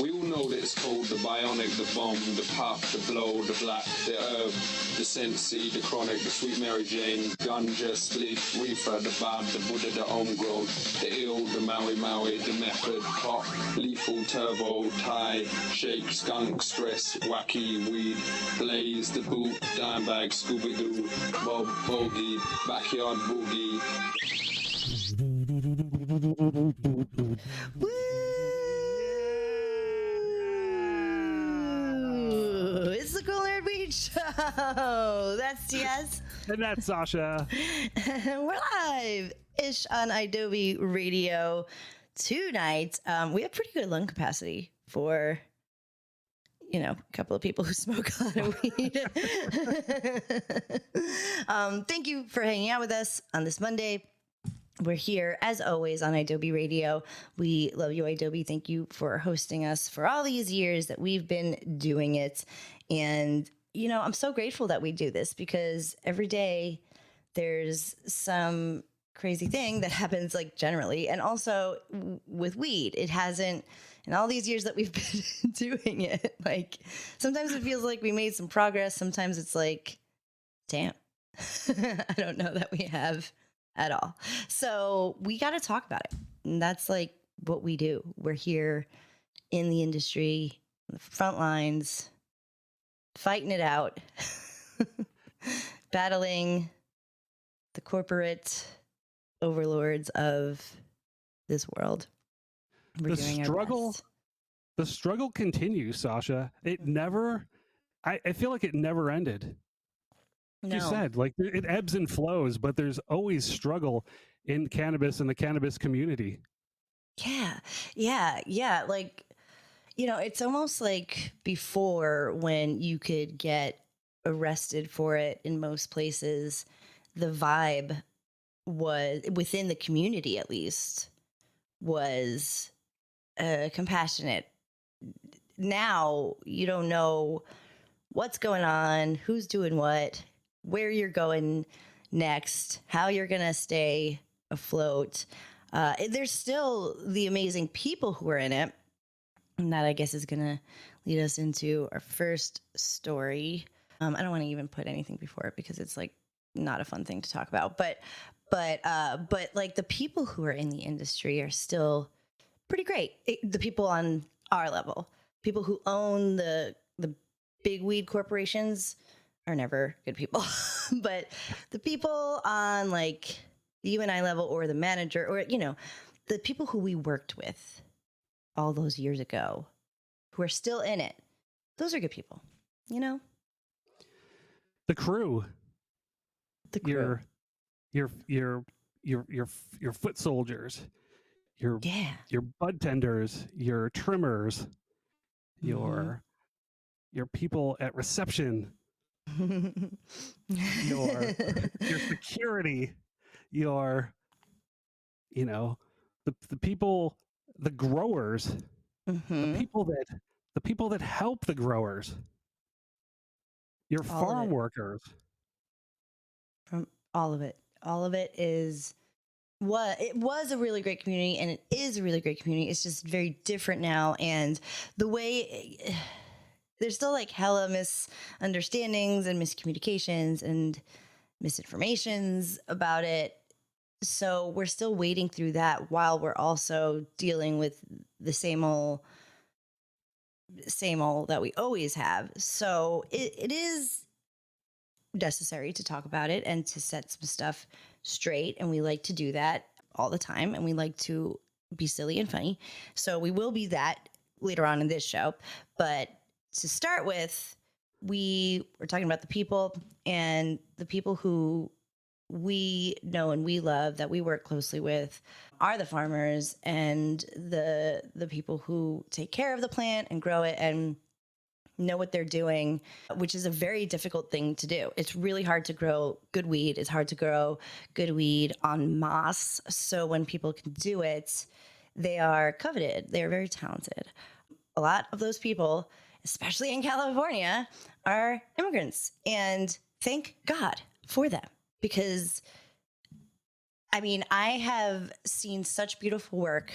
We all know that it's called the bionic, the bomb, the puff, the blow, the black, the herb, the sensi, the chronic, the sweet Mary Jane, ganja, spliff, reefer, the bad, the Buddha, the homegrown, the ill, the Maui Maui, the method, pop, lethal, turbo, Thai, shake, skunk, stress, wacky, weed, blaze, the boot, dime bag, Scooby-Doo, Bob, bogey, backyard boogie. Woo! It's the Cool Nerd Weed Show. That's TS. And that's Sasha. We're live-ish on Adobe Radio tonight. We have pretty good lung capacity for, a couple of people who smoke a lot of weed. Thank you for hanging out with us on this Monday. We're here, as always, on Adobe Radio. We love you, Adobe. Thank you for hosting us for all these years that we've been doing it. And, I'm so grateful that we do this because every day there's some crazy thing that happens, like, generally. And also with weed, it hasn't, in all these years that we've been doing it, like, sometimes it feels like we made some progress. Sometimes it's like, damn, I don't know that we have at all. So we got to talk about it. And that's like what we do. We're here in the industry, on the front lines, fighting it out, battling the corporate overlords of this world. We're doing our best. The struggle continues, Sasha. I feel like it never ended. No. You said, like, it ebbs and flows, but there's always struggle in cannabis and the cannabis community. Yeah. Like, it's almost like before, when you could get arrested for it in most places, the vibe was, within the community at least, was compassionate. Now you don't know what's going on, who's doing what, where you're going next, how you're going to stay afloat. There's still the amazing people who are in it. And that, I guess, is going to lead us into our first story. I don't want to even put anything before it because it's like not a fun thing to talk about. But like the people who are in the industry are still pretty great. The people on our level, people who own the big weed corporations, are never good people. But the people on, like, the you and I level, or the manager, or, the people who we worked with all those years ago, who are still in it, those are good people, The crew. Your foot soldiers, your bud tenders, your trimmers, your people at reception, your security, the people, the growers, the people that help the growers, your farm workers. From all of it is what it was, a really great community, and it is a really great community. It's just very different now, and the way there's still, like, hella misunderstandings and miscommunications and misinformations about it. So we're still wading through that while we're also dealing with the same old that we always have. So it is necessary to talk about it and to set some stuff straight. And we like to do that all the time. And we like to be silly and funny. So we will be that later on in this show. But to start with, we were talking about the people, and the people who we know and we love, that we work closely with, are the farmers and the people who take care of the plant and grow it and know what they're doing, which is a very difficult thing to do. It's really hard to grow good weed. It's hard to grow good weed en masse. So when people can do it, they are coveted. They are very talented. A lot of those people, especially in California, are immigrants. And thank God for them, because, I mean, I have seen such beautiful work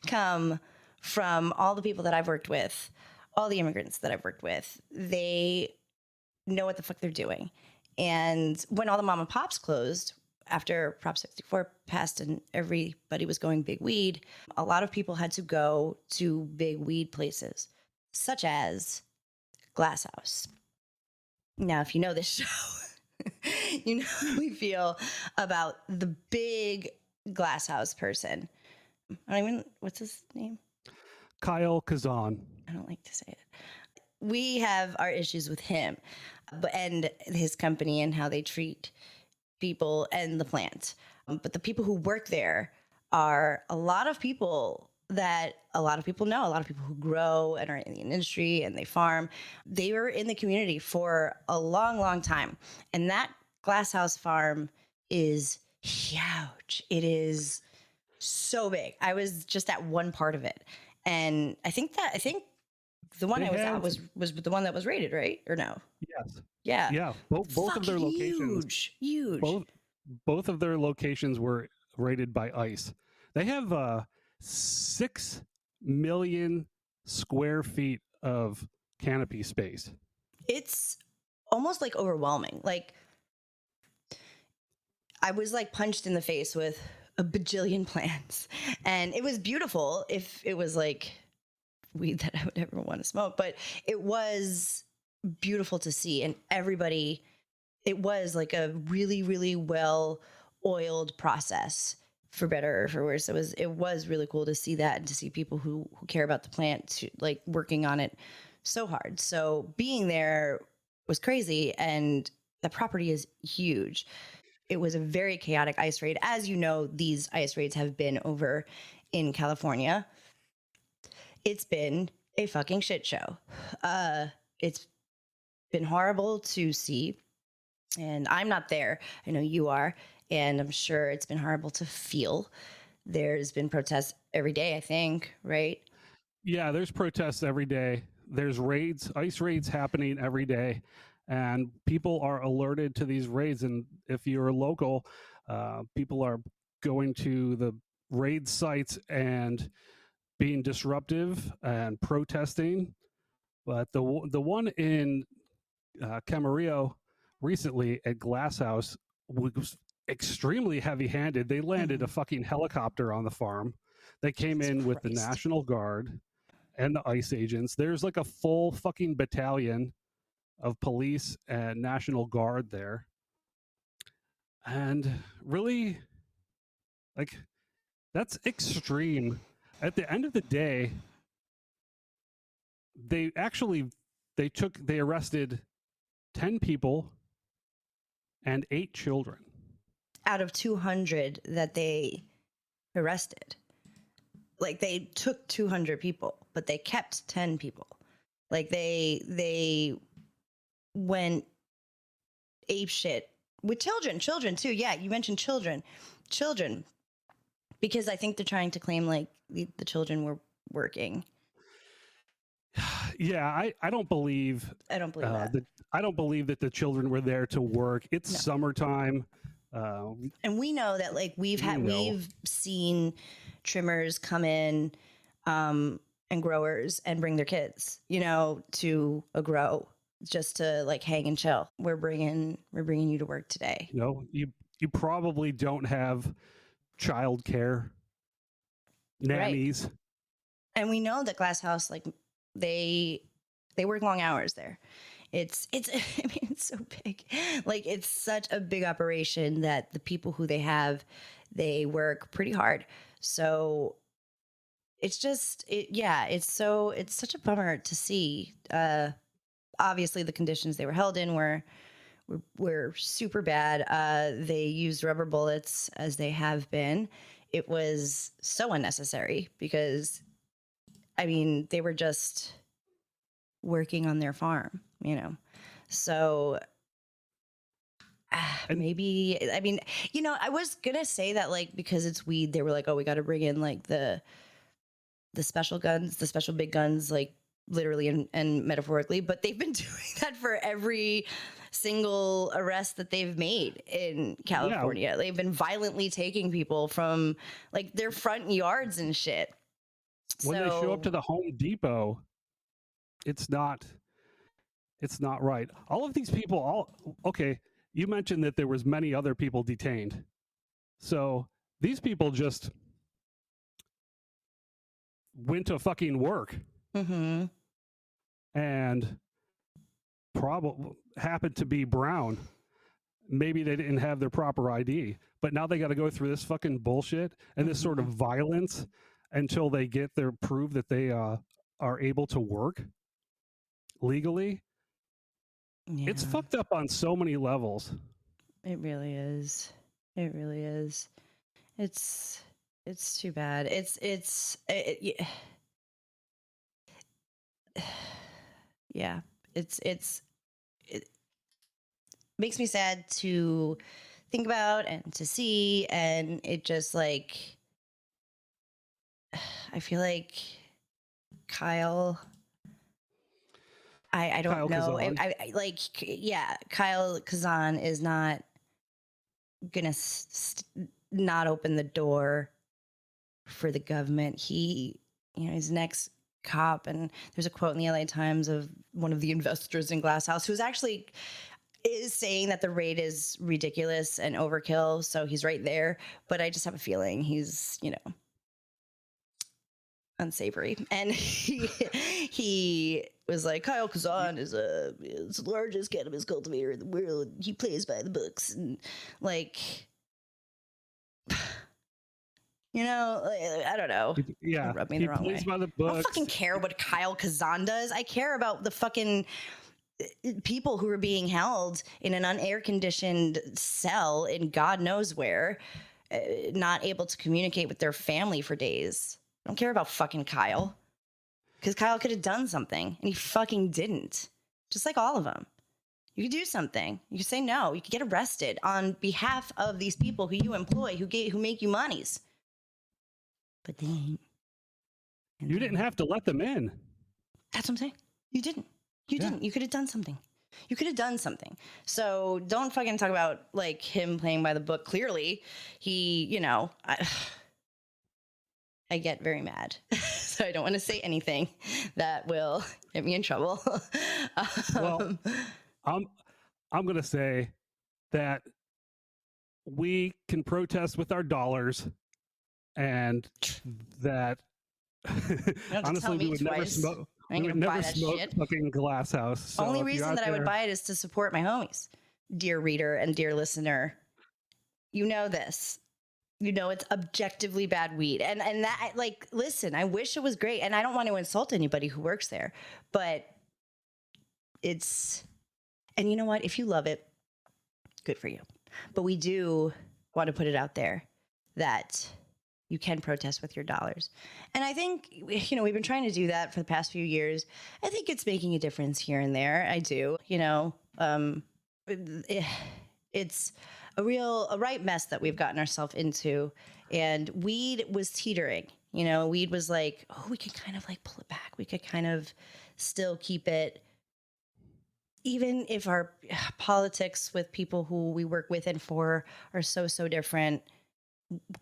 come from all the people that I've worked with, all the immigrants that I've worked with, they know what the fuck they're doing. And when all the mom and pops closed after Prop 64 passed and everybody was going big weed, a lot of people had to go to big weed places, such as Glass House. Now, if you know this show, you know how we feel about the big Glass House person. I don't even, what's his name? Kyle Kazan. I don't like to say it. We have our issues with him and his company and how they treat people and the plant. But the people who work there are a lot of people that a lot of people know, a lot of people who grow and are in the industry and they farm. They were in the community for a long, long time. And that glasshouse farm is huge. It is so big. I was just at one part of it. And I think the one I was at was the one that was rated, right? Or no? Yes. Yeah. Yeah. Both of their locations. Huge. Both of their locations were rated by ICE. They have 6 million square feet of canopy space. It's almost like overwhelming. Like I was like punched in the face with a bajillion plants, and it was beautiful if it was like weed that I would ever want to smoke, but it was beautiful to see. And everybody, it was like a really, really well oiled process, for better or for worse. It was really cool to see that and to see people who care about the plant like working on it so hard. So being there was crazy, and the property is huge. It was a very chaotic ice raid. As you know, these ice raids have been over in California. It's been a fucking shit show. It's been horrible to see. And I'm not there. I know you are. And I'm sure it's been horrible to feel. There's been protests every day, I think, right? Yeah, there's protests every day. There's raids, ice raids happening every day. And people are alerted to these raids. And if you're local, people are going to the raid sites and being disruptive and protesting. But the one in Camarillo recently at Glass House was extremely heavy-handed. They landed a fucking helicopter on the farm. They came in with the National Guard and the ICE agents. There's like a full fucking battalion of police and National Guard there. And really, like, that's extreme. At the end of the day, they arrested 10 people and 8 children out of 200 that they arrested. Like they took 200 people, but they kept 10 people. Like they went ape shit with children too. Yeah, you mentioned children, because I think they're trying to claim like the children were working. Yeah, I don't believe that. I don't believe that the children were there to work. It's summertime. And we know that like we've seen trimmers come in and growers and bring their kids, to a grow just to like hang and chill. We're bringing you to work today. You probably don't have childcare, nannies. Right. And we know that Glass House, like they work long hours there. It's I mean, it's so big. Like it's such a big operation that the people who they work pretty hard. So it's just it's such a bummer to see. Obviously the conditions they were held in were super bad. They used rubber bullets as they have been. It was so unnecessary because I mean, they were just working on their farm, So maybe, I mean, I was going to say that like, because it's weed, they were like, oh, we got to bring in like the special guns, the special big guns, like literally and metaphorically, but they've been doing that for every single arrest that they've made in California. Yeah. They've been violently taking people from like their front yards and shit. When they show up to the Home Depot, it's not right. All of these people, okay, you mentioned that there was many other people detained. So these people just went to fucking work and probably happened to be brown. Maybe they didn't have their proper ID, but now they got to go through this fucking bullshit and this sort of violence until they get their proof that they are able to work legally. Yeah. It's fucked up on so many levels. It really is. It really is. It's too bad. Yeah. It makes me sad to think about and to see, and it just like, I feel like Kyle, I don't know. I like, yeah, Kyle Kazan is not gonna not open the door for the government. He, he's an ex-cop, and there's a quote in the LA Times of one of the investors in Glass House who's actually is saying that the raid is ridiculous and overkill. So he's right there, but I just have a feeling he's, unsavory. And he was like, Kyle Kazan is the largest cannabis cultivator in the world. He plays by the books, and like, I don't know. Yeah, rub me the wrong way. By the books. I don't fucking care what Kyle Kazan does. I care about the fucking people who are being held in an unair-conditioned cell in God knows where, not able to communicate with their family for days. I don't care about fucking Kyle, because Kyle could have done something and he fucking didn't. Just like all of them. You could do something. You could say no. You could get arrested on behalf of these people who you employ, who make you monies. But they ain't. You didn't have to let them in. That's what I'm saying. You didn't. You didn't. You could have done something. You could have done something. So don't fucking talk about like him playing by the book. Clearly, he, I get very mad. So I don't want to say anything that will get me in trouble. Well, I'm going to say that we can protest with our dollars, and that honestly we would never smoke. We would never smoke fucking Glass House. So only reason that I would buy it is to support my homies. Dear reader and dear listener, you know this. It's objectively bad weed. And that, like, listen, I wish it was great. And I don't want to insult anybody who works there. But and you know what? If you love it, good for you. But we do want to put it out there that you can protest with your dollars. And I think, we've been trying to do that for the past few years. I think it's making a difference here and there. I do, it's a right mess that we've gotten ourselves into. And weed was teetering, weed was like, oh, we could kind of like pull it back. We could kind of still keep it, even if our politics with people who we work with and for are so different.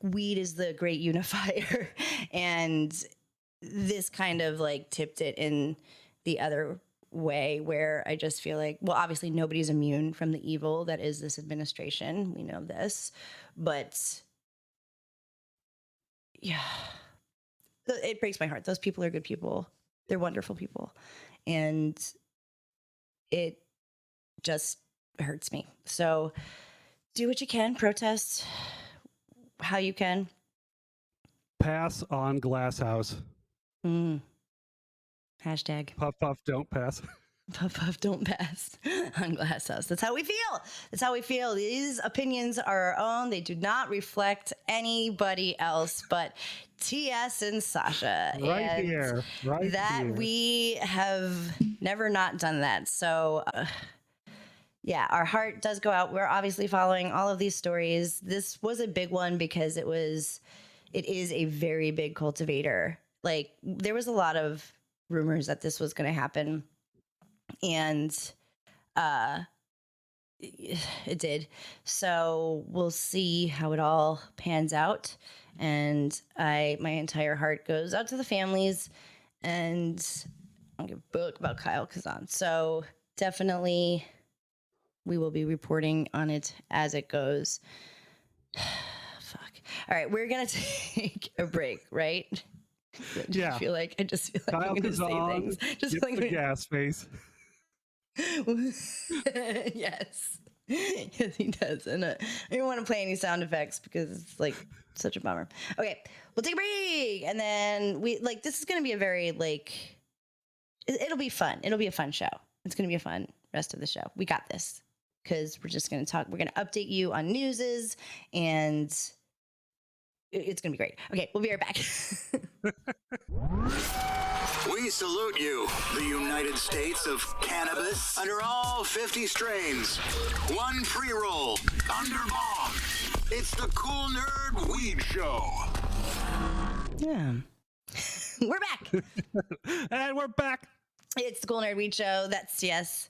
Weed is the great unifier, and this kind of like tipped it in the other way, where I just feel like, well, obviously nobody's immune from the evil that is this administration. We know this, but yeah, it breaks my heart. Those people are good people. They're wonderful people. And it just hurts me. So do what you can, protest how you can. Pass on Glass House. Hashtag. Puff, puff, don't pass. Puff, puff, don't pass on Glass House. That's how we feel. That's how we feel. These opinions are our own. They do not reflect anybody else but TS and Sasha. Right here. We have never not done that. So, yeah, our heart does go out. We're obviously following all of these stories. This was a big one because it is a very big cultivator. Like, there was a lot of rumors that this was going to happen. And it did. So we'll see how it all pans out. And my entire heart goes out to the families, and I'll give a book about Kyle Kazan. So definitely we will be reporting on it as it goes. Fuck. All right, we're gonna take a break, right? Yeah. I feel like Kyle I'm gonna say Kazan things. Just gets like the gas face. yes. Yes, he does. And I don't want to play any sound effects because it's like such a bummer. Okay, we'll take a break. And then this is going to be a very it'll be fun. It'll be a fun show. It's going to be a fun rest of the show. We got this because we're just going to talk. We're going to update you on newses, and it's going to be great. Okay, we'll be right back. We salute you, the United States of cannabis, under all 50 strains. One pre-roll, under bomb. It's the Cool Nerd Weed Show. Yeah. We're back. And we're back. It's the Cool Nerd Weed Show. That's yes.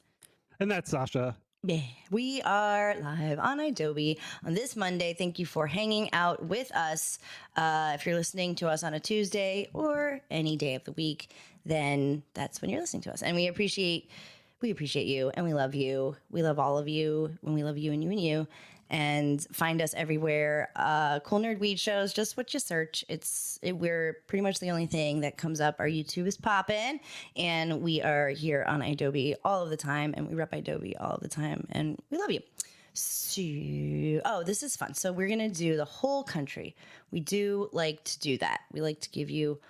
And that's Sasha. Yeah, we are live on Adobe on this Monday. Thank you for hanging out with us. If you're listening to us on a Tuesday or any day of the week, then that's when you're listening to us. And we appreciate you, and we love you. We love all of you, and we love you and you and you. And find us everywhere. Cool Nerd Weed Shows, just what you search. We're pretty much the only thing that comes up. Our YouTube is popping, and we are here on Adobe all of the time, and we rep Adobe all of the time, and we love you. So, this is fun. So we're going to do the whole country. We do like to do that. We like to give you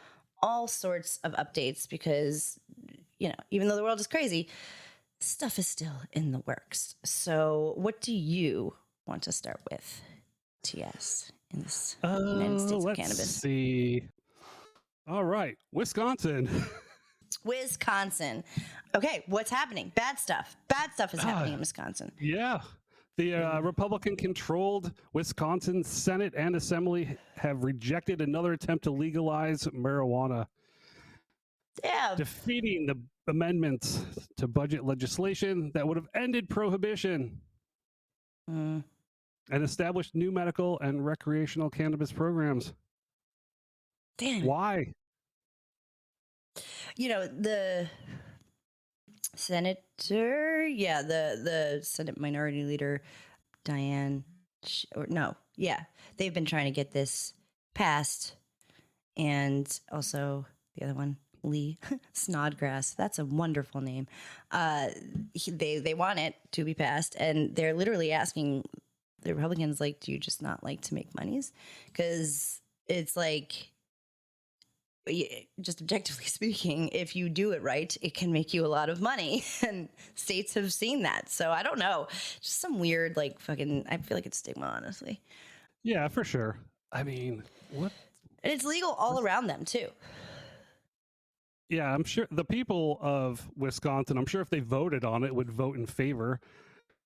all sorts of updates because, even though the world is crazy, stuff is still in the works. So what do you want to start with, TS, in this United States of cannabis? Let's see. All right, Wisconsin. Wisconsin. Okay, what's happening? Bad stuff. Bad stuff is happening in Wisconsin. Yeah. The Republican-controlled Wisconsin Senate and Assembly have rejected another attempt to legalize marijuana, Yeah. defeating the amendments to budget legislation that would have ended prohibition and established new medical and recreational cannabis programs. Damn. Why? The senator, the Senate Minority Leader, Diane, they've been trying to get this passed, and also the other one, Lee Snodgrass. That's a wonderful name. They want it to be passed, and they're literally asking the Republicans, do you just not like to make monies? Because it's just objectively speaking, if you do it right, it can make you a lot of money, and states have seen that. So I don't know, just some weird I feel like it's stigma, honestly. Yeah, for sure. I mean, what? And it's legal all around them too. Yeah, I'm sure the people of Wisconsin, I'm sure if they voted on it, would vote in favor.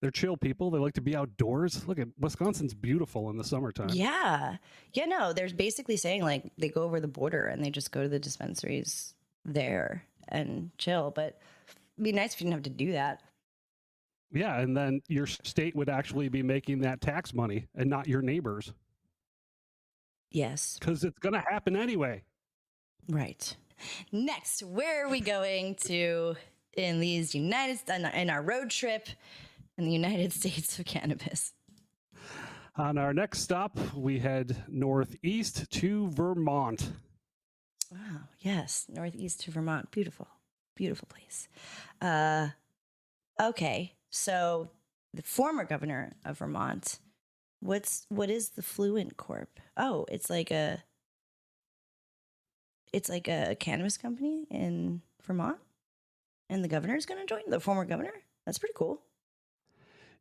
They're chill people. They like to be outdoors. Look at Wisconsin's beautiful in the summertime. Yeah. Yeah, no, they're basically saying they go over the border and they just go to the dispensaries there and chill. But it'd be nice if you didn't have to do that. Yeah, and then your state would actually be making that tax money and not your neighbors. Yes. Because it's going to happen anyway. Right. Next, where are we going to in our road trip in the United States of cannabis? On our next stop, we head northeast to Vermont. Wow. Yes. Northeast to Vermont. Beautiful. Beautiful place. Okay. So the former governor of Vermont, what is the Fluent Corp? Oh, it's like a cannabis company in Vermont, and the governor's going to join, the former governor. That's pretty cool.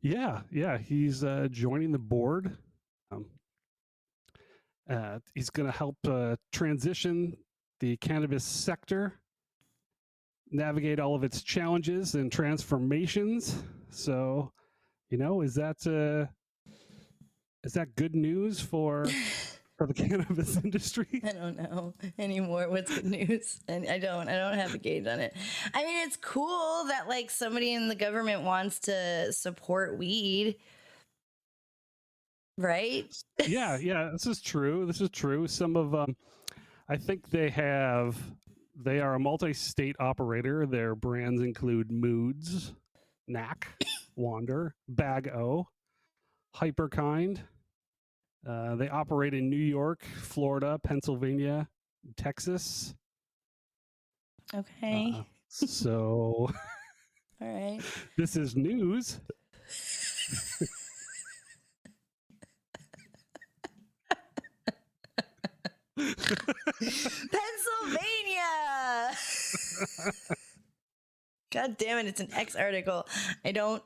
Yeah, he's joining the board. He's going to help transition the cannabis sector, navigate all of its challenges and transformations. So, is that good news for for the cannabis industry? I don't know anymore what's good news. And I don't have a gauge on it. I mean, it's cool that like somebody in the government wants to support weed, right? Yeah, yeah, this is true. This is true. Some of I think they are a multi-state operator. Their brands include Moods, Knack, Wander, Bag O, Hyperkind. They operate in New York, Florida, Pennsylvania, Texas. Okay. So All right. this is news. Pennsylvania. God damn it, it's an X article. I don't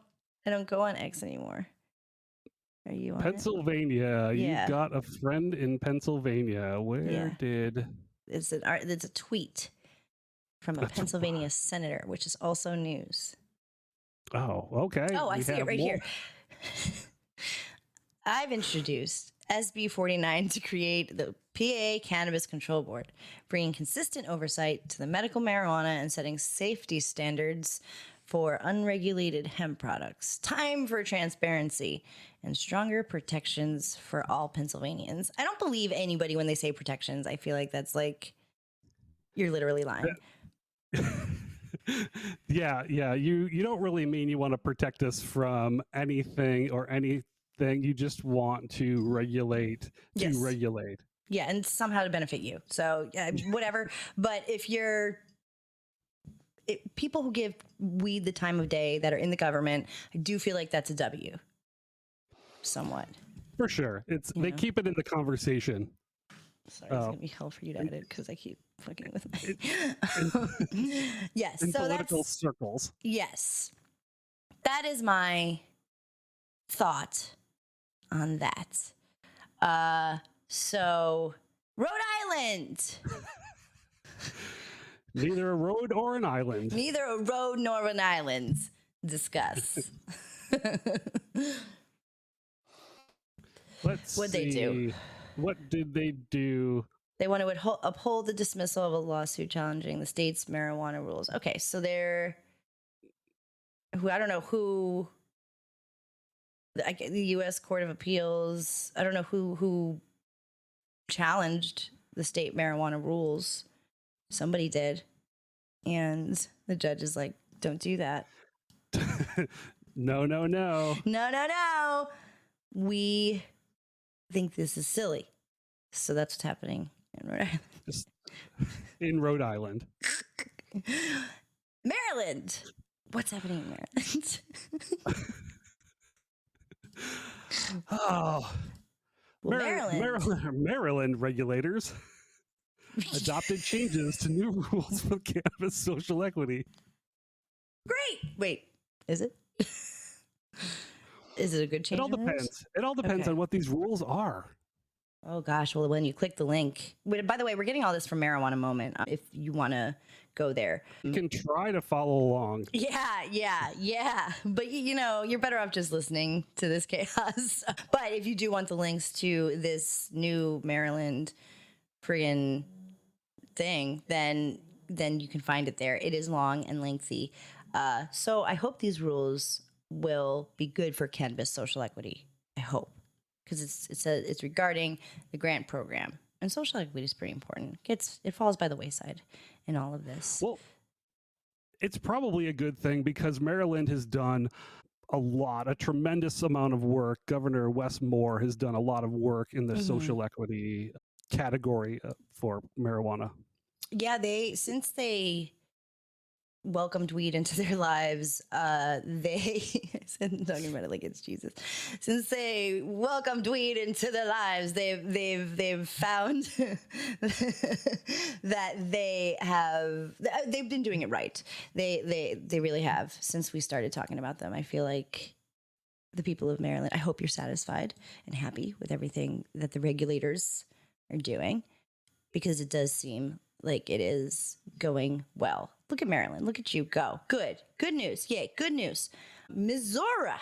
go on X anymore. Are you on it? Pennsylvania. Yeah. You've got a friend in Pennsylvania. Where Yeah. did It's a tweet from a That's Pennsylvania senator, which is also news. Oh, okay. Oh, I We see it have right more. here. I've introduced SB 49 to create the PA Cannabis Control Board, bringing consistent oversight to the medical marijuana and setting safety standards for unregulated hemp products. Time for transparency and stronger protections for all Pennsylvanians. I don't believe anybody when they say protections. I feel like that's like, you're literally lying. Yeah. You don't really mean you want to protect us from anything or anything. You just want to regulate Yes. regulate. Yeah, and somehow to benefit you. So whatever. But if people who give weed the time of day that are in the government, I do feel like that's a W. Somewhat. For sure. They keep it in the conversation. Sorry, it's gonna be hell for you to edit because I keep fucking with my. Yes, In so political that's circles. yes. That is my thought on that. So Rhode Island. Neither a road or an island. Neither a road nor an island. Discuss. Let's What'd see. they do? What did they do? They want to uphold the dismissal of a lawsuit challenging the state's marijuana rules. Okay, so I don't know who. The U.S. Court of Appeals. I don't know who challenged the state marijuana rules. Somebody did, and the judge is like, "Don't do that." No. No. We think this is silly, so that's what's happening in Rhode Island. Just in Rhode Island. Maryland. What's happening in Maryland? Oh, Well, Maryland regulators adopted changes to new rules for cannabis social equity. Great. Wait, is it? Is it a good change? It all depends. It all depends Okay. on what these rules are. Oh gosh. Well, when you click the link, by the way, we're getting all this from Marijuana Moment. If you want to go there, You can try to follow along. yeah. But you're better off just listening to this chaos. But if you do want the links to this new Maryland friggin' thing, then you can find it there. It is long and lengthy. So I hope these rules will be good for cannabis social equity. I hope, because it's regarding the grant program, and social equity is pretty important. It falls by the wayside in all of this. Well, it's probably a good thing because Maryland has done a tremendous amount of work. Governor Wes Moore has done a lot of work in the social equity category for marijuana. Yeah, since they welcomed weed into their lives, I'm talking about it like it's Jesus. Since they welcomed weed into their lives, they've found that they've been doing it right. They really have since we started talking about them. I feel like the people of Maryland, I hope you're satisfied and happy with everything that the regulators are doing, because it does seem like it is going well. Look at Maryland. Look at you go. Good news. Yay. Good news. Missouri.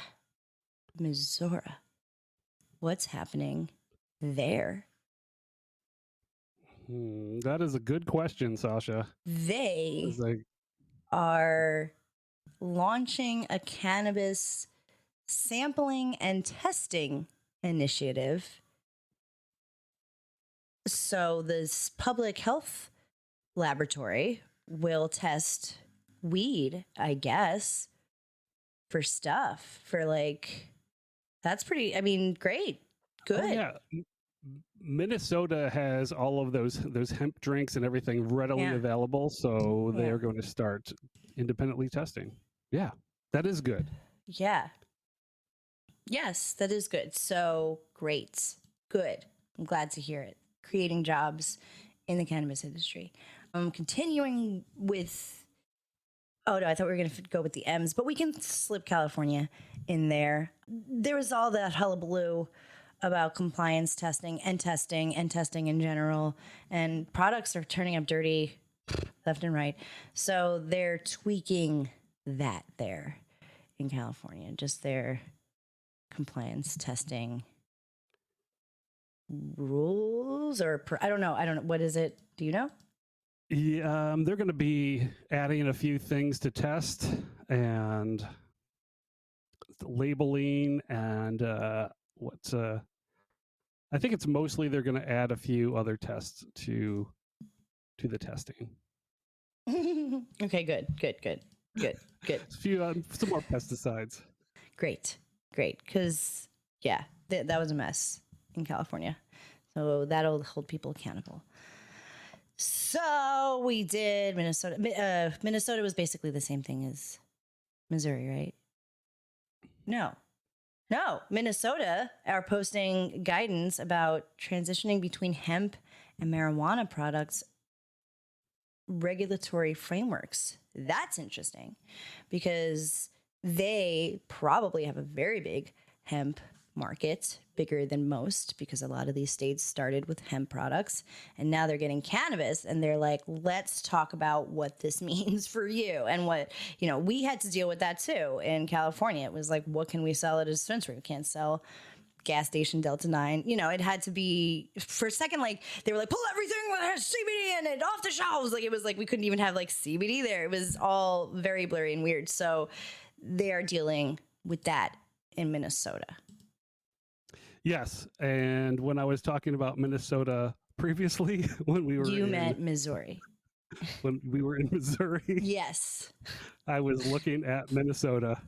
What's happening there? That is a good question, Sasha. They It's like, are launching a cannabis sampling and testing initiative. So this public health laboratory will test weed, I guess, for stuff for like, that's pretty, I mean, great. Good. oh yeah, Minnesota has all of those hemp drinks and everything readily Yeah. available, so they Yeah. are going to start independently testing. Yeah, that is good. Yeah. Yes, that is good. So great. Good. I'm glad to hear it. Creating jobs in the cannabis industry. Continuing with, oh no, I thought we were going to go with the M's, but we can slip California in there. There was all that hullabaloo about compliance testing and testing in general, and products are turning up dirty left and right. So they're tweaking that there in California, just their compliance testing rules or I don't know. What is it? Do you know? Yeah, they're going to be adding a few things to test and labeling and I think it's mostly they're going to add a few other tests to the testing. Okay, good. A few some more pesticides. Great. Because yeah, that was a mess in California. So that'll hold people accountable. So we did Minnesota. Minnesota was basically the same thing as Missouri, right? No. Minnesota are posting guidance about transitioning between hemp and marijuana products regulatory frameworks. That's interesting because they probably have a very big hemp market, bigger than most, because a lot of these states started with hemp products and now they're getting cannabis and they're like, let's talk about what this means for you. And what, we had to deal with that too in California. It was like, what can we sell at a dispensary? We can't sell gas station Delta 9. It had to be, for a second, like they were like, pull everything that has CBD in it off the shelves. Like it was like we couldn't even have like CBD there. It was all very blurry and weird. So they are dealing with that in Minnesota. Yes, and when I was talking about Minnesota previously, when we were meant Missouri. When we were in Missouri, yes, I was looking at Minnesota.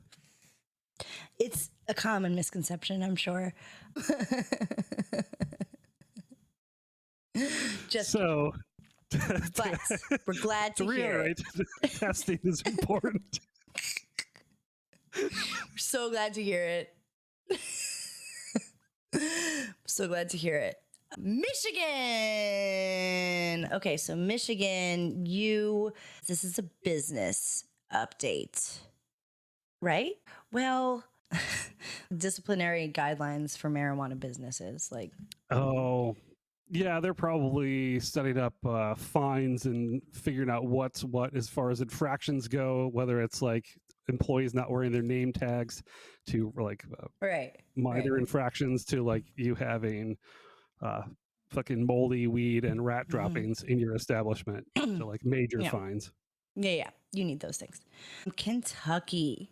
It's a common misconception, I'm sure. Just so, but we're glad to hear it. Testing is important. We're so glad to hear it. So glad to hear it. Michigan. Okay, so Michigan, this is a business update, right? Well, disciplinary guidelines for marijuana businesses, like. Oh, yeah, they're probably setting up fines and figuring out what's what as far as infractions go, whether it's like employees not wearing their name tags to like minor infractions to like you having fucking moldy weed and rat droppings in your establishment to like major fines. Yeah, you need those things. Kentucky,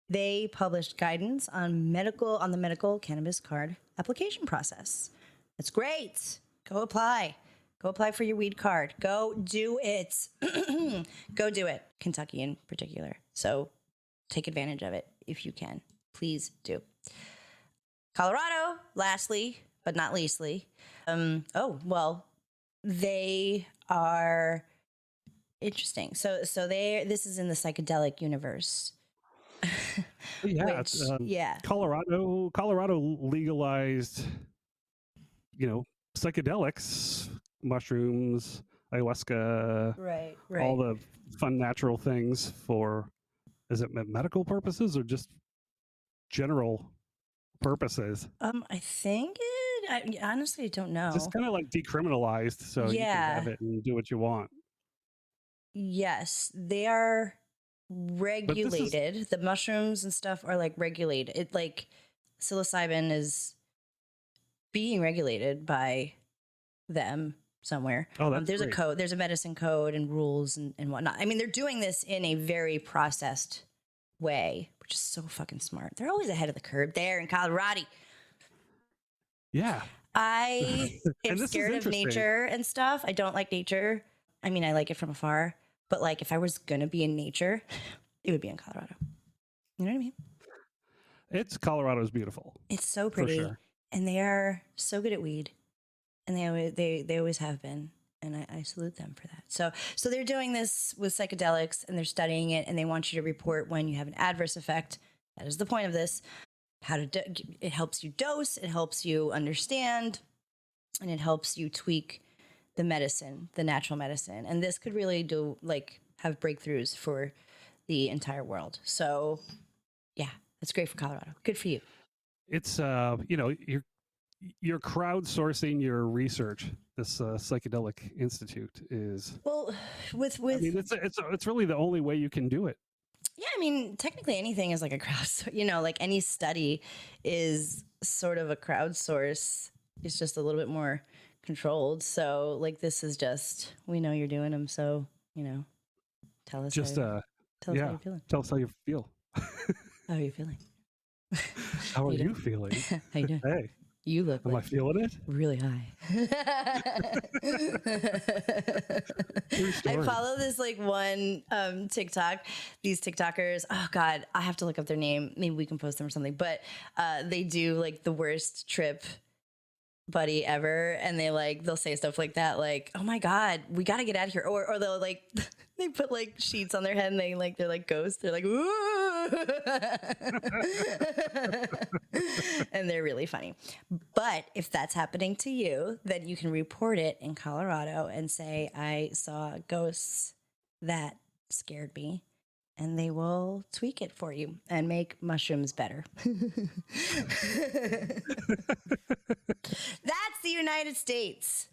they published guidance on the medical cannabis card application process. That's great. Go apply. Go apply for your weed card. Go do it. Go do it. Kentucky in particular. So take advantage of it if you can. Please do. Colorado, lastly, but not leastly. They are interesting. So this is in the psychedelic universe. Colorado legalized, psychedelics, mushrooms, ayahuasca, right. all the fun natural things for, is it medical purposes or just general purposes? I think I honestly don't know. Just kind of like decriminalized, so you can have it and do what you want. Yes, they are regulated. The mushrooms and stuff are like regulated. It like psilocybin is being regulated by them. somewhere. Oh, that's there's great. a code, there's a medicine code and rules and whatnot. I mean, they're doing this in a very processed way, which is so fucking smart. They're always ahead of the curve there in Colorado. Yeah. I am And this is scared of interesting. nature and stuff. I don't like nature. I mean, I like it from afar, but like if I was going to be in nature, it would be in Colorado. You know what I mean? Colorado's beautiful. It's so For pretty. sure. And they are so good at weed. And they always have been. And I salute them for that. So they're doing this with psychedelics and they're studying it and they want you to report when you have an adverse effect. That is the point of this. It helps you dose, it helps you understand, and it helps you tweak the medicine, the natural medicine. And this could really have breakthroughs for the entire world. So yeah, that's great for Colorado. Good for you. It's you're crowdsourcing your research. This psychedelic institute is. Well, with I mean, it's really the only way you can do it. yeah, I mean, technically anything is like a crowd, like any study is sort of a crowdsource. It's just a little bit more controlled. So like, this is just, we know you're doing them. So, tell us, Just, tell us how yeah. you're feeling. Tell us how you feel. How are you feeling? How are you you feeling? How you doing? Hey, You look am I like feeling it? really high. True I story. follow this like one TikTok. These TikTokers, oh God, I have to look up their name. Maybe we can post them or something. But they do like the worst trip buddy ever, and they'll say stuff like that, like, oh my God, we got to get out of here. Or they'll like they put like sheets on their head and they're like ghosts. They're like, ooh. And they're really funny. But if that's happening to you, then you can report it in Colorado and say, I saw ghosts that scared me. And they will tweak it for you and make mushrooms better. That's the United States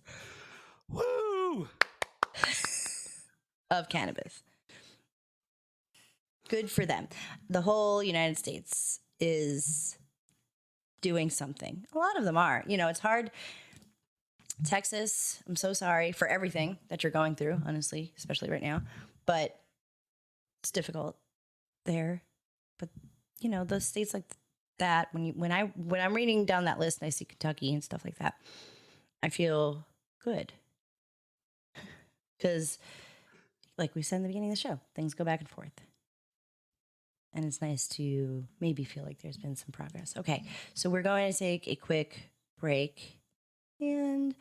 Woo! of cannabis. Good for them. The whole United States is doing something. A lot of them are. It's hard. Texas, I'm so sorry for everything that you're going through, honestly, especially right now. But it's difficult there. But those states like that, when I'm reading down that list and I see Kentucky and stuff like that, I feel good. Because like we said in the beginning of the show, things go back and forth. And it's nice to maybe feel like there's been some progress. Okay, so we're going to take a quick break and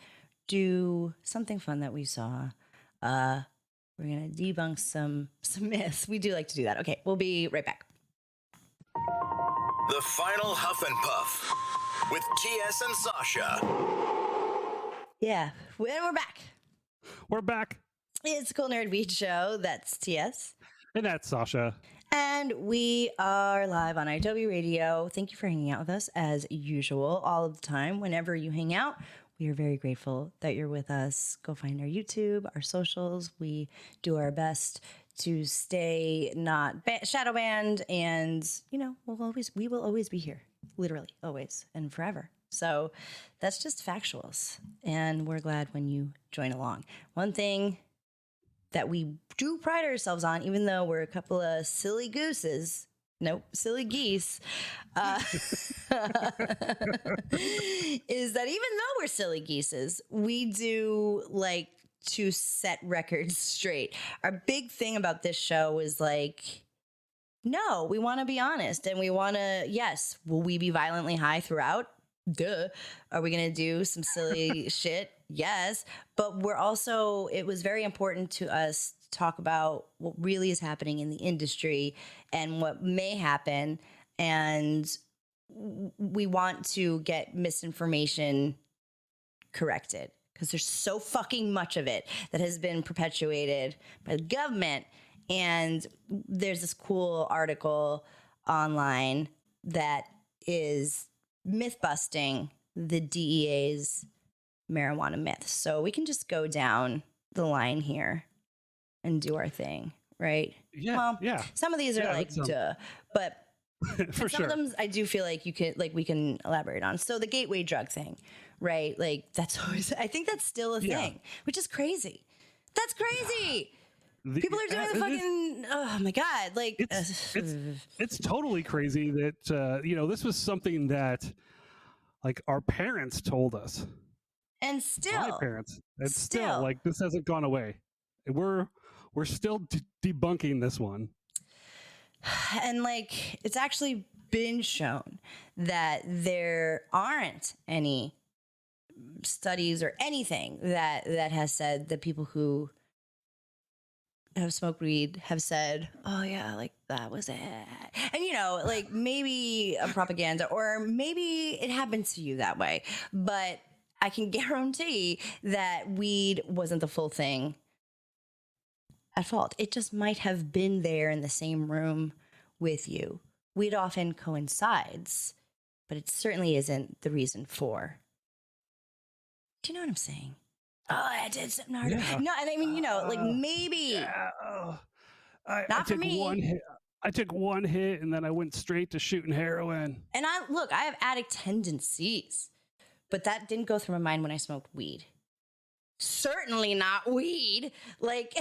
do something fun that we saw. We're going to debunk some myths. We do like to do that. Okay, we'll be right back. The final Huff and Puff with TS and Sasha. Yeah, and we're back. We're back. It's the Cool Nerd Weed Show. That's TS. And that's Sasha. And we are live on Adobe Radio. Thank you for hanging out with us as usual, all of the time. Whenever you hang out, we are very grateful that you're with us. Go find our YouTube, our socials. We do our best to stay not shadow banned, and we will always be here, literally always and forever. So that's just factuals, and we're glad when you join along. One thing that we do pride ourselves on, even though we're a couple of silly geese, is that even though we're silly geeses, we do like to set records straight. Our big thing about this show is like, no, we want to be honest, and we want to, yes, will we be violently high throughout? Duh. Are we going to do some silly shit? Yes. But it was very important to us to talk about what really is happening in the industry and what may happen. And we want to get misinformation corrected because there's so fucking much of it that has been perpetuated by the government. And there's this cool article online that is myth busting the DEA's marijuana myths. So we can just go down the line here and do our thing, right? Yeah. Well, yeah. some of these are Yeah, like, that's, duh. But For Some sure. of them I do feel like we can elaborate on. So the gateway drug thing, right? Like that's always, I think that's still a thing, which is crazy. That's crazy. People are doing the fucking, oh my God. Like, it's totally crazy that, this was something that like our parents told us. and My still, parents. And still, like, this hasn't gone away. We're still debunking this one. and like, it's actually been shown that there aren't any studies or anything that has said that people who have smoked weed have said, oh yeah, like that was it. And like maybe a propaganda, or maybe it happened to you that way, but I can guarantee that weed wasn't the full thing at fault. It just might have been there in the same room with you. Weed often coincides, but it certainly isn't the reason for. Do you know what I'm saying? Oh, I did something harder. Yeah. No, I mean, like maybe. Yeah, I Not for took me. one hit. I took one hit and then I went straight to shooting heroin. And I have addict tendencies, but that didn't go through my mind when I smoked weed. Certainly not weed. Like,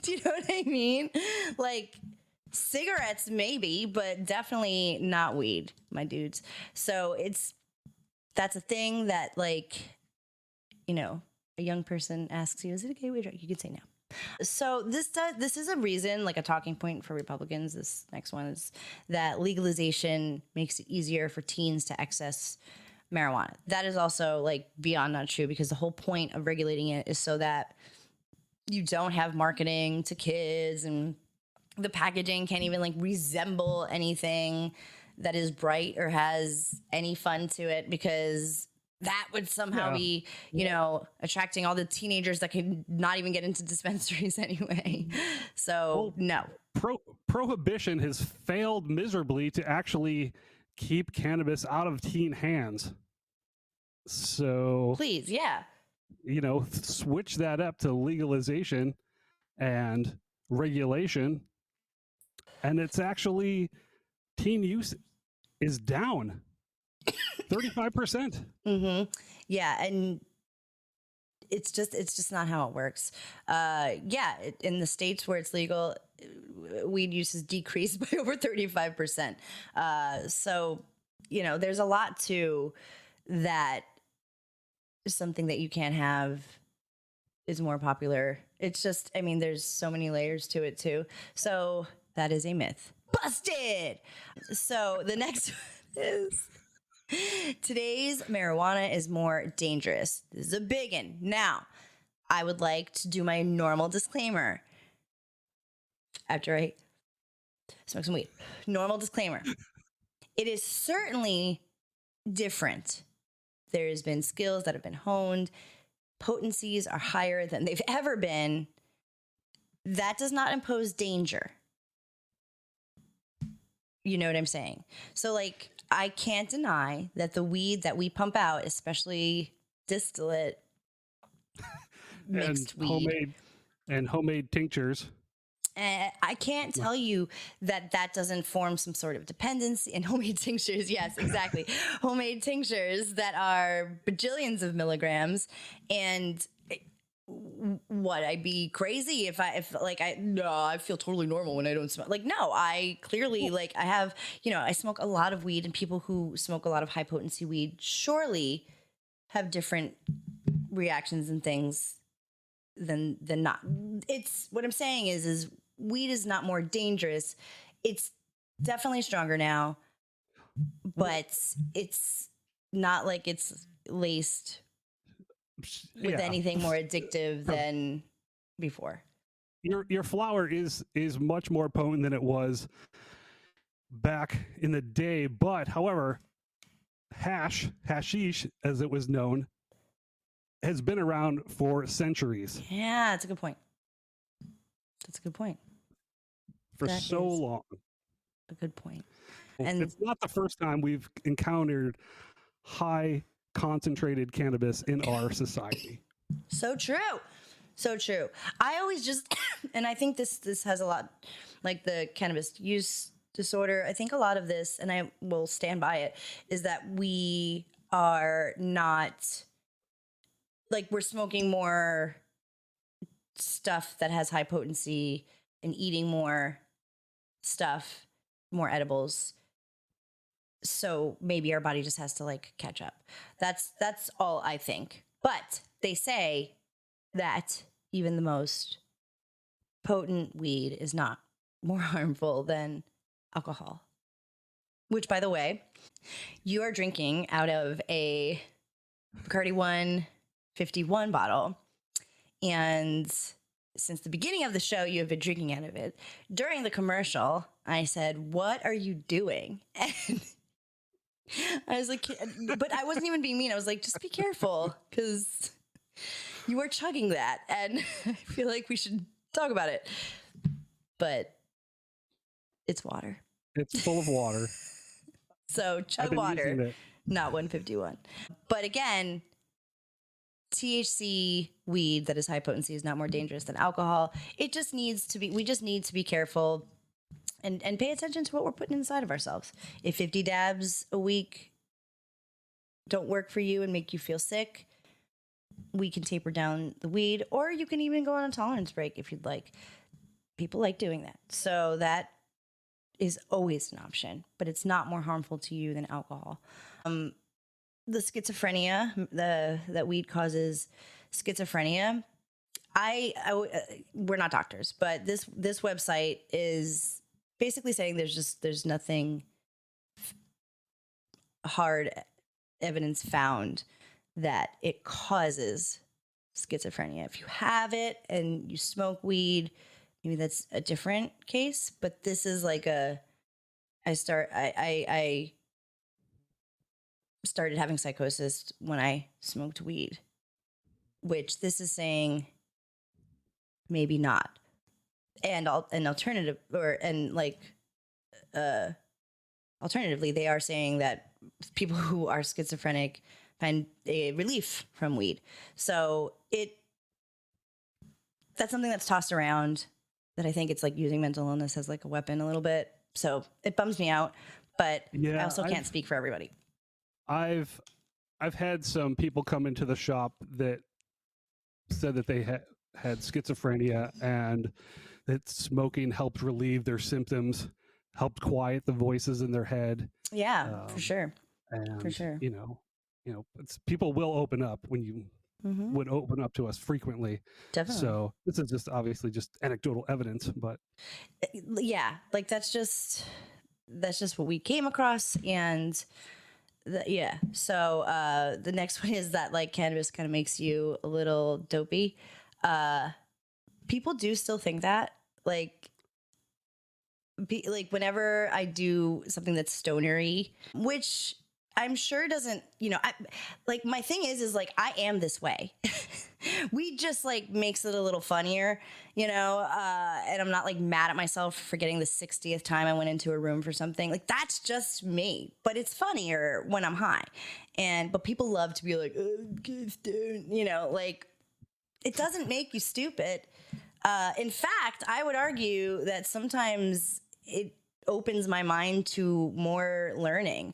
do you know what I mean? Like cigarettes, maybe, but definitely not weed, my dudes. So that's a thing that, like, a young person asks you, is it a gateway drug? You could say no. So this is a reason, like a talking point for Republicans. This next one is that legalization makes it easier for teens to access marijuana. That is also like beyond not true, because the whole point of regulating it is so that you don't have marketing to kids, and the packaging can't even like resemble anything that is bright or has any fun to it, because that would somehow be, attracting all the teenagers that could not even get into dispensaries anyway. So, no. Prohibition has failed miserably to actually keep cannabis out of teen hands. So, please, yeah. Switch that up to legalization and regulation. And it's actually, teen use is down 35%. Mm-hmm. Yeah, and it's just not how it works. In the states where it's legal, weed use has decreased by over 35%. So, there's a lot to that. Something that you can't have is more popular. It's just, there's so many layers to it too. So that is a myth. Busted! So the next one is, today's marijuana is more dangerous. This is a big one. Now, I would like to do my normal disclaimer after I smoke some weed. Normal disclaimer. It is certainly different. There's been skills that have been honed. Potencies are higher than they've ever been. That does not impose danger. You know what I'm saying? So, like, I can't deny that the weed that we pump out, especially distillate mixed weed, homemade tinctures. I can't tell you that doesn't form some sort of dependency. And homemade tinctures, yes, exactly. Homemade tinctures that are bajillions of milligrams. And what, I'd be crazy if I feel totally normal when I don't smoke. Like, no, I clearly, like, I have, I smoke a lot of weed, and people who smoke a lot of high potency weed surely have different reactions and things than not. It's, what I'm saying is weed is not more dangerous. It's definitely stronger now, but it's not like it's laced with anything more addictive than before. Your flower is much more potent than it was back in the day, but however, hashish, as it was known, has been around for centuries. Yeah, that's a good point. For so long. A good point. And it's not the first time we've encountered high concentrated cannabis in our society. So true. I always just, and I think this has a lot, like the cannabis use disorder, I think a lot of this, and I will stand by it, is that we are not, like, we're smoking more stuff that has high potency and eating more stuff, more edibles. So maybe our body just has to like catch up. That's all I think. But they say that even the most potent weed is not more harmful than alcohol. Which, by the way, you are drinking out of a Bacardi 151 bottle. And since the beginning of the show, you have been drinking out of it. During the commercial, I said, "What are you doing?" And I was like, but I wasn't even being mean. I was like, just be careful because you are chugging that. And I feel like we should talk about it. But it's water. It's full of water. So chug water, not 151. But again, THC weed that is high potency is not more dangerous than alcohol. It just needs to be, we just need to be careful and pay attention to what we're putting inside of ourselves. If 50 dabs a week don't work for you and make you feel sick, we can taper down the weed, or you can even go on a tolerance break if you'd like. People like doing that. So that is always an option, but it's not more harmful to you than alcohol. The schizophrenia, that weed causes schizophrenia. We're not doctors, but this website is basically saying there's nothing hard evidence found that it causes schizophrenia. If you have it and you smoke weed, maybe that's a different case, but this is like I started having psychosis when I smoked weed, which this is saying maybe not. And alternatively, they are saying that people who are schizophrenic find a relief from weed. So that's something that's tossed around, that I think it's like using mental illness as like a weapon a little bit. So it bums me out, but I also can't speak for everybody. I've had some people come into the shop that said that they had schizophrenia and that smoking helped relieve their symptoms, helped quiet the voices in their head. Yeah, for sure. And, for sure. You know, people will open up when you would open up to us frequently. Definitely. So this is just obviously just anecdotal evidence, but yeah, like that's just what we came across. And so the next one is that like cannabis kind of makes you a little dopey. People do still think that, like whenever I do something that's stonery, which I'm sure doesn't, my thing is like, I am this way. Weed just like makes it a little funnier, and I'm not like mad at myself for forgetting the 60th time I went into a room for something. Like that's just me, but it's funnier when I'm high. But people love to be like, oh, get stoned, like it doesn't make you stupid. In fact, I would argue that sometimes it opens my mind to more learning.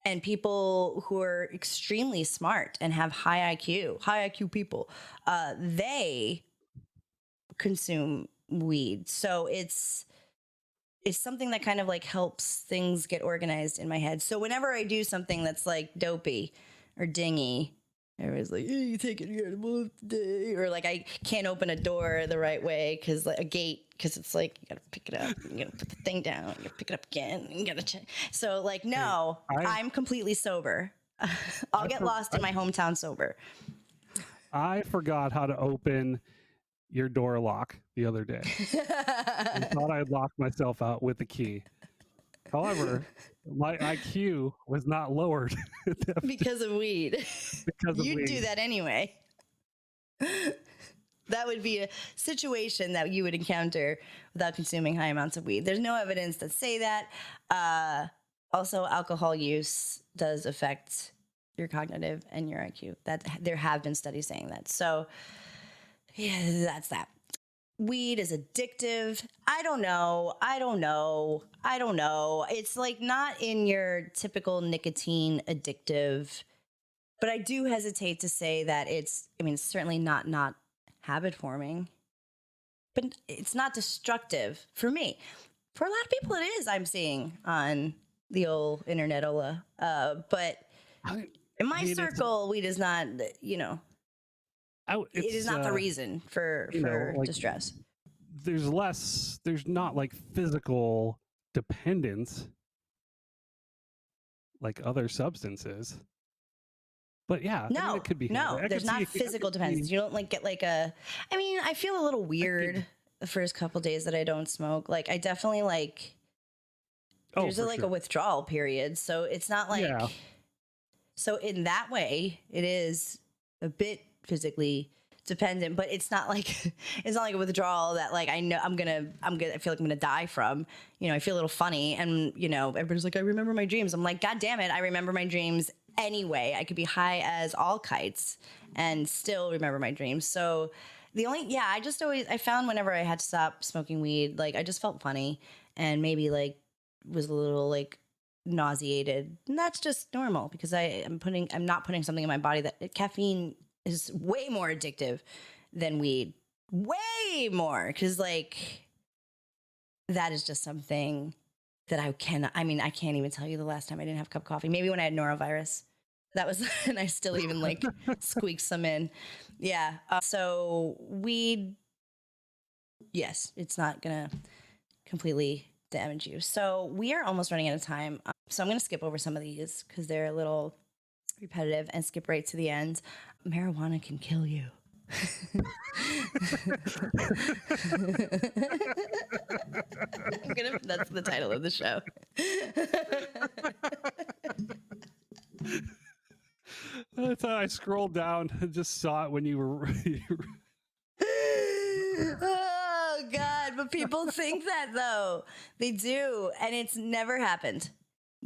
And people who are extremely smart and have high IQ people, they consume weed. So it's something that kind of like helps things get organized in my head. So whenever I do something that's like dopey or dingy, everybody's like, hey, you taking your edible today? Or like I can't open a door the right way because like a gate, because it's like you gotta pick it up, you gotta put the thing down, you gotta pick it up again, you gotta check. So like, no, I'm completely sober. I'll get lost in my hometown sober. I forgot how to open your door lock the other day. I thought I had locked myself out with the key. However, my IQ was not lowered because of weed. You'd do that anyway. That would be a situation that you would encounter without consuming high amounts of weed. There's no evidence that say that. Also, alcohol use does affect your cognitive and your IQ. That there have been studies saying that. So, yeah, that's that. weed is addictive. I don't know. It's like not in your typical nicotine addictive, but I do hesitate to say that it's certainly not habit forming, but it's not destructive for me. For a lot of people it is, I'm seeing on the old internetola. But in my circle, weed is not, it is not the reason for distress. There's not like physical dependence like other substances. But yeah, it could be. No, there's not physical dependence. You don't like get like I feel a little weird the first couple days that I don't smoke. Like I definitely like, there's a withdrawal period. So it's not like, so in that way it is a bit physically dependent, but it's not like a withdrawal that like I know I feel like I'm gonna die from. I feel a little funny, and everybody's like, I remember my dreams. I'm like, God damn it, I remember my dreams anyway. I could be high as all kites and still remember my dreams. So I found whenever I had to stop smoking weed, like I just felt funny and maybe like was a little like nauseated, and that's just normal because I'm not putting something in my body that caffeine is way more addictive than weed. Way more. Because, like, that is just something that I can't even tell you the last time I didn't have a cup of coffee. Maybe when I had norovirus. That was, and I still even, like, squeaked some in. Yeah. So weed, yes, it's not going to completely damage you. So we are almost running out of time. So I'm going to skip over some of these because they're a little repetitive and skip right to the end. Marijuana can kill you. That's the title of the show. That's how I scrolled down and just saw it when you were. Oh God! But people think that though. They do, and it's never happened.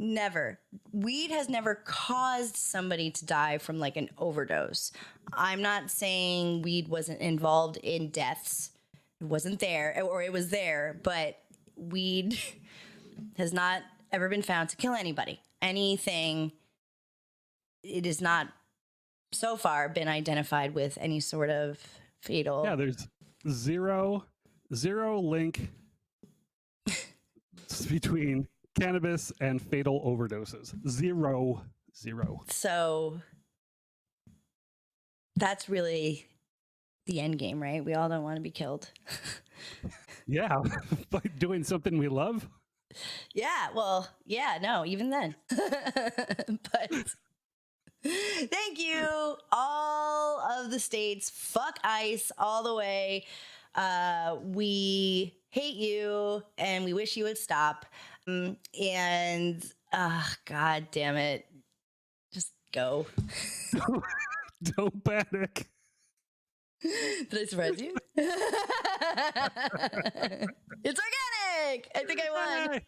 Never. Weed has never caused somebody to die from like an overdose. I'm not saying weed wasn't involved in deaths. It wasn't there, or it was there, but weed has not ever been found to kill anybody. Anything. It has not so far been identified with any sort of fatal. Yeah, there's zero link between cannabis and fatal overdoses. Zero. So that's really the end game, right? We all don't want to be killed. Yeah, by doing something we love. Yeah, well, yeah, no, even then. But thank you, all of the states. Fuck ICE all the way. We hate you, and we wish you would stop. And God damn it, just go. Don't panic. Did I surprise you? It's organic. I think I won.